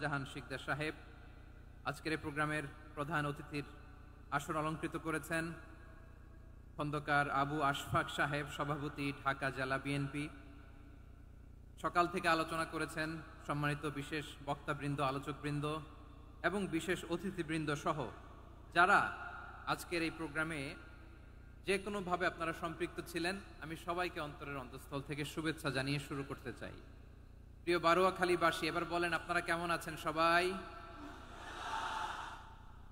জাহান শিকদার সাহেব আজকের এই প্রোগ্রামের প্রধান অতিথির আসন অলঙ্কৃত করেছেন। খন্দকার আবু আশফাক সাহেব, সভাপতি, ঢাকা জেলা বিএনপি। সকাল থেকে আলোচনা করেছেন সম্মানিত বিশেষ বক্তাবৃন্দ, আলোচকবৃন্দ এবং বিশেষ অতিথিবৃন্দ সহ যারা আজকের এই প্রোগ্রামে যে কোনোভাবে আপনারা সম্পৃক্ত ছিলেন। আমি সবাইকে অন্তরের অন্তঃস্থল থেকে শুভেচ্ছা জানিয়ে শুরু করতে চাই। প্রিয় বারোয়াখালীবাসী, এবার বলেন আপনারা কেমন আছেন সবাই?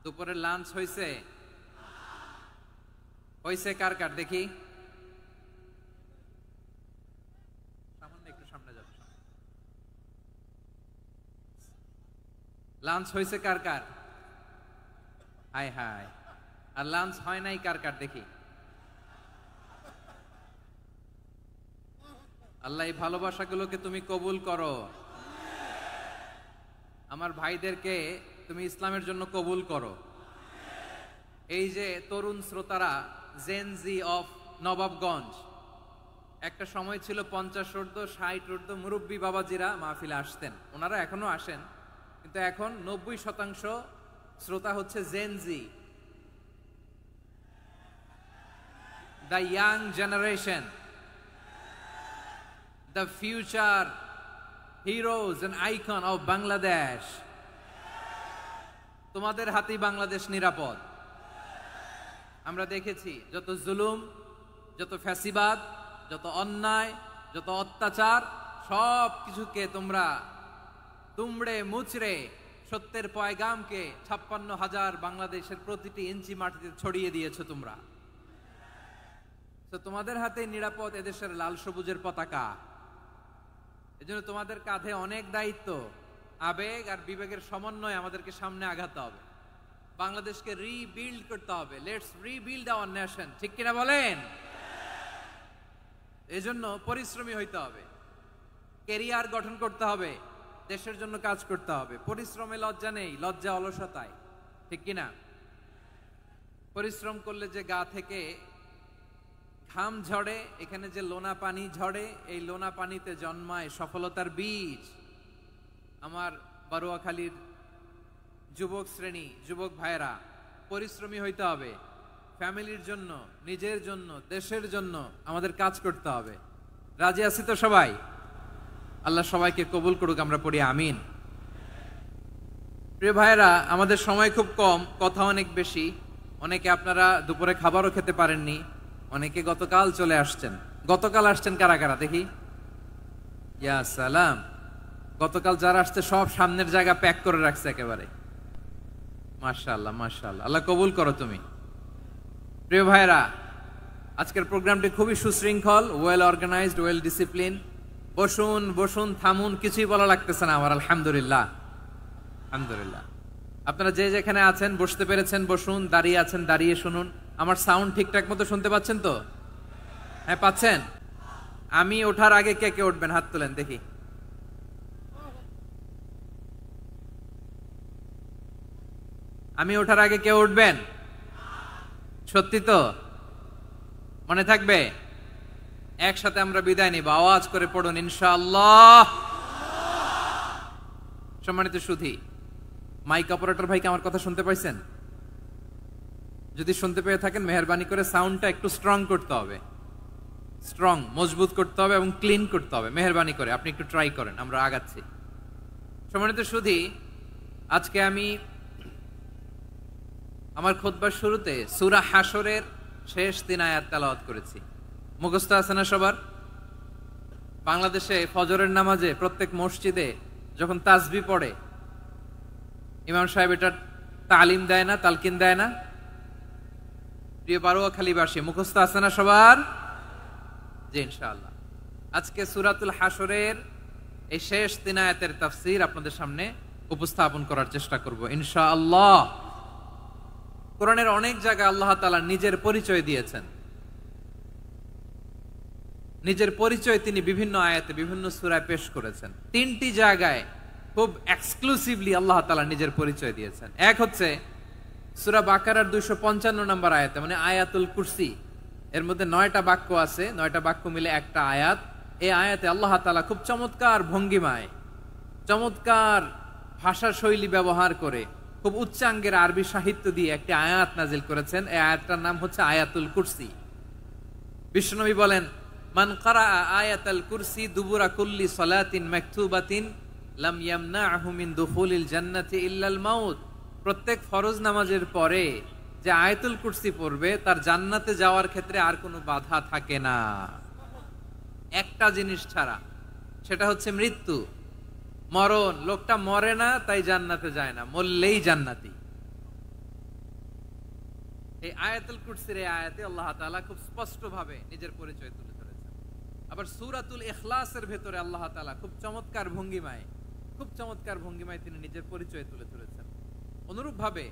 দুপুরের লাঞ্চ হয়েছে? হয়েছে কার কার দেখি? সামান্য একটু সামনে যাবে। লাঞ্চ হয়েছে কার কার? হাই হাই। আর লাঞ্চ হয় নাই কার কার দেখি? আল্লাহ এই ভালোবাসাগুলোকে তুমি কবুল করো। আমার ভাইদেরকে তুমি ইসলামের জন্য কবুল করো। এই যে তরুণ শ্রোতারা, জেনজি অফ নবাবগঞ্জ, একটা সময় ছিল 50 ঊর্ধ্ব 60 ঊর্ধ্ব মুরব্বী বাবাজিরা মাহফিলে আসতেন, ওনারা এখনো আসেন, কিন্তু এখন 90% শ্রোতা হচ্ছে Gen Z, the young generation, the future heroes and icon of Bangladesh. তোমাদের হাতেই বাংলাদেশ নিরাপদ। আমরা দেখেছি যত জুলুম, যত ফ্যাসিবাদ, যত অন্যায়, যত অত্যাচার, সব কিছুকে তোমরা দুমড়ে মুচড়ে সত্যের পয়গামকে 56,000 বাংলাদেশের প্রতিটি ইঞ্চি মাটিতে ছড়িয়ে দিয়েছো তোমরা। তো তোমাদের হাতে নিরাপদ এদেশের লাল সবুজের পতাকা। এজন্য তোমাদের কাঁধে অনেক দায়িত্ব। আবেগ আর বিবেকের সমন্বয়ে আমাদেরকে সামনে আগাতে হবে, বাংলাদেশকে রিবিল্ড করতে হবে। লেটস রিবিল্ড আওয়ার নেশন, ঠিক কিনা বলেন? এজন্য পরিশ্রমী হইতে হবে, ক্যারিয়ার গঠন করতে হবে, দেশের জন্য কাজ করতে হবে। পরিশ্রমে লজ্জা নেই, লজ্জা অলসতায়, ঠিক কিনা? পরিশ্রম করলে যে গা থেকে ঘাম ঝরে, এখানে যে লোনা পানি ঝরে, এই লোনা পানিতে জন্মায় সফলতার বীজ। আমার বারোয়াখালীর যুবক শ্রেণী, যুবক ভাইয়েরা, পরিশ্রমী হইতে হবে। ফ্যামিলির জন্য, নিজের জন্য, দেশের জন্য আমাদের কাজ করতে হবে। রাজি আছি তো সবাই? আল্লাহ সবাইকে কবুল করুক, আমরা পড়ি আমিন। প্রিয় ভাইয়েরা, আমাদের সময় খুব কম, কথা অনেক বেশি। অনেকে আপনারা দুপুরে খাবারও খেতে পারেননি, অনেকে গতকাল চলে আসছেন। গতকাল আসছেন কারা কারা দেখি? ইয়া সালাম। গতকাল যারা আসছে সব সামনের জায়গা প্যাক করে রাখছে একেবারে। মাশাআল্লাহ, মাশাআল্লাহ, আল্লাহ কবুল করো তুমি। প্রিয় ভাইরা, আজকের প্রোগ্রামটি খুবই সুশৃঙ্খল, ওয়েল অর্গানাইজড, ওয়েল ডিসিপ্লিন। বসুন বসুন, থামুন, কিছুই বলা লাগতেছে না আমার। আলহামদুলিল্লাহ, আলহামদুলিল্লাহ। আপনারা যে যেখানে আছেন বসতে পেরেছেন বসুন, দাঁড়িয়ে আছেন দাঁড়িয়ে শুনুন। আমার সাউন্ড ঠিকঠাক মতো শুনতে পাচ্ছেন তো? হ্যাঁ, পাচ্ছেন? আমি ওঠার আগে কে কে উঠবেন হাত তোলেন দেখি। আমি ওঠার আগে কে উঠবেন? সত্যি তো? মনে থাকবে? একসাথে আমরা বিদায় নিব, আওয়াজ করে পড়ুন ইনশাআল্লাহ। সম্মানিত সুধী, মাইক অপারেটর ভাইকে আমার কথা শুনতে পাইছেন? যদি শুনতে পেয়ে থাকেন, মেহেরবানি করে সাউন্ডটা একটু স্ট্রং করতে হবে, স্ট্রং, মজবুত করতে হবে এবং ক্লিন করতে হবে। মেহেরবানি করে আপনি একটু ট্রাই করেন, আমরা আগাচ্ছি। সম্মানিত সুধী, আজকে আমি আমার খুতবার শুরুতে সূরা হাশরের শেষ 3 আয়াত তেলাওয়াত করেছি। মুখস্থ আছে না সবার? বাংলাদেশে ফজরের নামাজে প্রত্যেক মসজিদে যখন তাসবিহ পড়ে, ইমাম সাহেব এটা তালিম দেয় না, তালকিন দেয় না? প্রিয় বারোয়াখালীবাসী, মুখস্থ আছে না সবার? জি, ইনশাআল্লাহ। আজকে সূরাতুল হাশরের এই শেষ 3 আয়াতের তাফসীর আপনাদের সামনে উপস্থাপন করার চেষ্টা করব ইনশাআল্লাহ। কোরআনের অনেক জায়গায় আল্লাহ তাআলা নিজের পরিচয় দিয়েছেন। নিজের পরিচয় তিনি বিভিন্ন আয়াতে, বিভিন্ন সূরায় পেশ করেছেন। 3টি জায়গায় খুব এক্সক্লুসিভলি আল্লাহ তাআলা নিজের পরিচয় দিয়েছেন। এক হচ্ছে সূরা বাকারার 255 নম্বর আয়াতে, মানে আয়াতুল কুরসি। এর মধ্যে 9টা বাক্য আছে, 9টা বাক্য মিলে একটা আয়াত। এই আয়াতে আল্লাহ তাআলা খুব চমৎকার ভঙ্গিমায়, চমৎকার ভাষা শৈলী ব্যবহার করে খুব উচ্চাঙ্গের আরবি সাহিত্য দিয়ে একটি আয়াত নাজিল করেছেন। এই আয়াতটার নাম হচ্ছে আয়াতুল কুরসি। বিশ্বনবী বলেন, মান ক্বারাআ আয়াতাল কুরসি দুবুরা কুল্লি সালাতিন মাকতুবাতিন লাম ইয়ামনাহু মিন দুখুলিল জান্নাতি ইল্লাল মাউত। প্রত্যেক ফরজ নামাজের পরে যে আয়াতুল কুরসি পড়বে তার জান্নাতে যাওয়ার ক্ষেত্রে আর কোনো বাধা থাকে না, একটা জিনিস ছাড়া, সেটা হচ্ছে মৃত্যু, মরণ। লোকটা মরে না তাই জান্নাতে যায় না, মরলেই জান্নাতি। এই আয়াতুল কুরসির এই আয়াতে আল্লাহ তাআলা খুব স্পষ্ট ভাবে নিজের পরিচয় তুলে ধরেছেন। আবার সূরাতুল ইখলাসের ভেতরে আল্লাহ তাআলা খুব চমৎকার ভঙ্গিমায় তিনি নিজের পরিচয় তুলে ধরেছেন। অনুরূপ ভাবে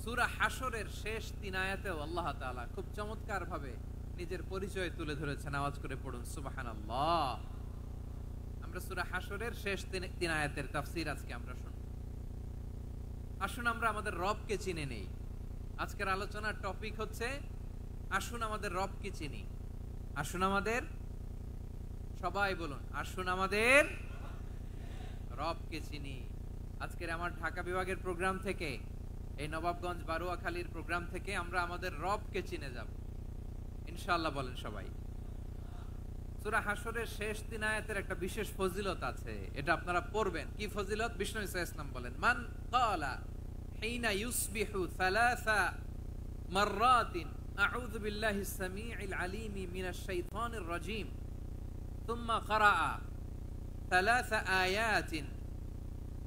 সূরা হাশরের শেষ 3 আয়াতেও আল্লাহ তাআলা খুব চমৎকার ভাবে নিজের পরিচয় তুলে ধরেছেন। আওয়াজ করে পড়ুন সুবহানাল্লাহ। আমরা সূরা হাশরের শেষ 3 আয়াতের তাফসীর আজকে আমরা শুনব। আসুন আমরা আমাদের রবকে চিনে নেই। আজকের আলোচনার টপিক হচ্ছে আসুন আমাদের রবকে চিনি। আসুন আমাদের, সবাই বলুন, আসুন আমাদের রবকে চিনি। আজকের আমার ঢাকা বিভাগের প্রোগ্রাম থেকে, এই নবাবগঞ্জ বারুয়াখালীর প্রোগ্রাম থেকে আমরা আমাদের রবকে চিনে যাব ইনশাআল্লাহ। বলেন সবাই। সূরা হাশরের শেষ 3 আয়াতের একটা বিশেষ ফজিলত আছে, এটা আপনারা পড়বেন। কি ফজিলত? বিষ্ণু ইসা ইসলাম বলেন, মান ক্বালা হিনা ইউসবিহু সালাসা মাররাতিন আউযু বিল্লাহিস সামিউল আলিম মিনাশ শাইতানির রাজীম থুম্মা ক্বারাআ সালাসা আয়াতিন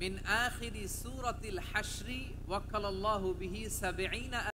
মিন আখিরি সূরাতিল হাশরি ওয়াক্কালাল্লাহু বিহি ৭০